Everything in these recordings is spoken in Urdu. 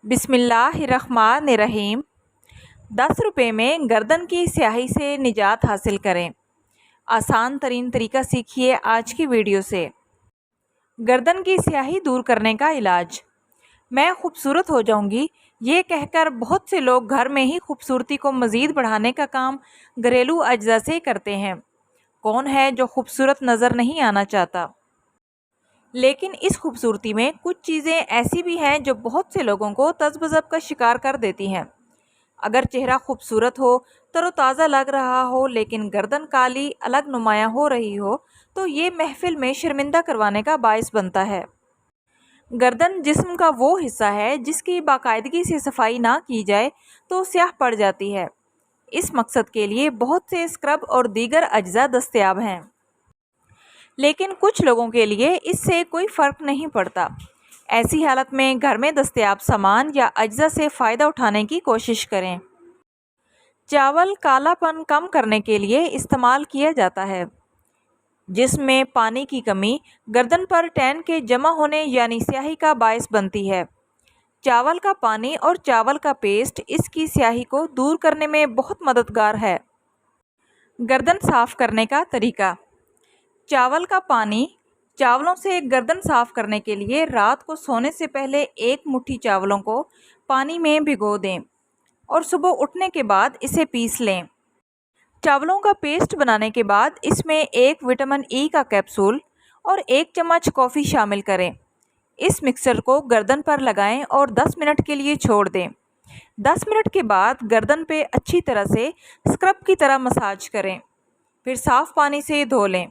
بسم اللہ الرحمن الرحیم۔ 10 روپے میں گردن کی سیاہی سے نجات حاصل کریں۔ آسان ترین طریقہ سیکھیے آج کی ویڈیو سے۔ گردن کی سیاہی دور کرنے کا علاج۔ میں خوبصورت ہو جاؤں گی یہ کہہ کر بہت سے لوگ گھر میں ہی خوبصورتی کو مزید بڑھانے کا کام گھریلو اجزاء سے کرتے ہیں۔ کون ہے جو خوبصورت نظر نہیں آنا چاہتا؟ لیکن اس خوبصورتی میں کچھ چیزیں ایسی بھی ہیں جو بہت سے لوگوں کو تذبذب کا شکار کر دیتی ہیں۔ اگر چہرہ خوبصورت ہو، تر و تازہ لگ رہا ہو، لیکن گردن کالی الگ نمایاں ہو رہی ہو تو یہ محفل میں شرمندہ کروانے کا باعث بنتا ہے۔ گردن جسم کا وہ حصہ ہے جس کی باقاعدگی سے صفائی نہ کی جائے تو سیاہ پڑ جاتی ہے۔ اس مقصد کے لیے بہت سے اسکرب اور دیگر اجزاء دستیاب ہیں، لیکن کچھ لوگوں کے لیے اس سے کوئی فرق نہیں پڑتا۔ ایسی حالت میں گھر میں دستیاب سامان یا اجزاء سے فائدہ اٹھانے کی کوشش کریں۔ چاول کالا پن کم کرنے کے لیے استعمال کیا جاتا ہے۔ جسم میں پانی کی کمی گردن پر ٹین کے جمع ہونے یعنی سیاہی کا باعث بنتی ہے۔ چاول کا پانی اور چاول کا پیسٹ اس کی سیاہی کو دور کرنے میں بہت مددگار ہے۔ گردن صاف کرنے کا طریقہ۔ چاول کا پانی۔ چاولوں سے گردن صاف کرنے کے لیے رات کو سونے سے پہلے 1 مٹھی چاولوں کو پانی میں بھگو دیں اور صبح اٹھنے کے بعد اسے پیس لیں۔ چاولوں کا پیسٹ بنانے کے بعد اس میں 1 وٹامن ای کا کیپسول اور 1 چمچ کافی شامل کریں۔ اس مکسچر کو گردن پر لگائیں اور 10 منٹ کے لیے چھوڑ دیں۔ 10 منٹ کے بعد گردن پہ اچھی طرح سے اسکرب کی طرح مساج کریں، پھر صاف پانی سے دھو لیں۔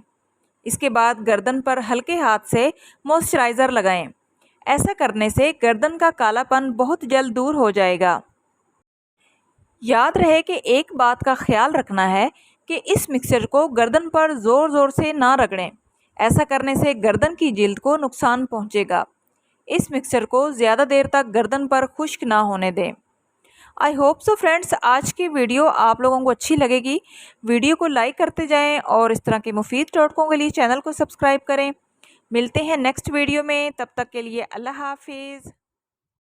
اس کے بعد گردن پر ہلکے ہاتھ سے موئسچرائزر لگائیں۔ ایسا کرنے سے گردن کا کالا پن بہت جلد دور ہو جائے گا۔ یاد رہے کہ ایک بات کا خیال رکھنا ہے کہ اس مکسچر کو گردن پر زور زور سے نہ رگڑیں، ایسا کرنے سے گردن کی جلد کو نقصان پہنچے گا۔ اس مکسچر کو زیادہ دیر تک گردن پر خشک نہ ہونے دیں۔ آئی ہوپ سو فرینڈس، آج کی ویڈیو آپ لوگوں کو اچھی لگے گی۔ ویڈیو کو لائک کرتے جائیں اور اس طرح کے مفید ٹوٹکوں کے لیے چینل کو سبسکرائب کریں۔ ملتے ہیں نیکسٹ ویڈیو میں، تب تک کے لیے اللہ حافظ۔